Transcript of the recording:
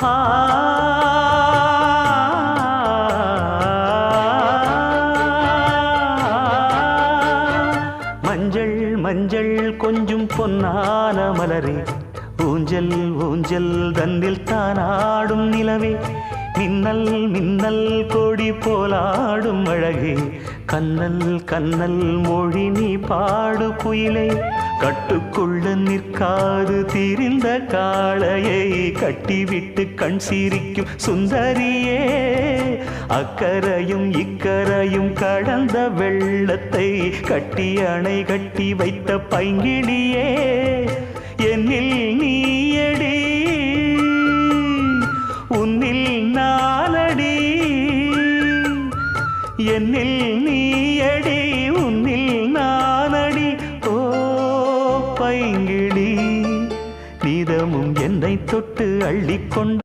ஆ மஞ்சள் மஞ்சள் கொஞ்சம் பொன்னான மலரே, ஊஞ்சல் ஊஞ்சல் தன்னில் தானாடும் நிலவே, மின்னல் மின்னல் கொடி போலாடும் அழகே, கண்ணல் கண்ணல் மொழி நீ பாடு குயிலே, கட்டுக்குள்ள நிற்காது திரிந்த காளையை கட்டிவிட்டு கண் சிரிக்கும் சுந்தரியே, அக்கரையும் இக்கரையும் கடந்த வெள்ளத்தை கட்டி அணை கட்டி வைத்த பைங்கிளியே, என்னில் நீயடி உன்னில் நானடி, என்னில் நீயடி உன்னில் நானடி. ஓ பைங்கிளி, நீதமும் என்னை தொட்டு அள்ளிக்கொண்டு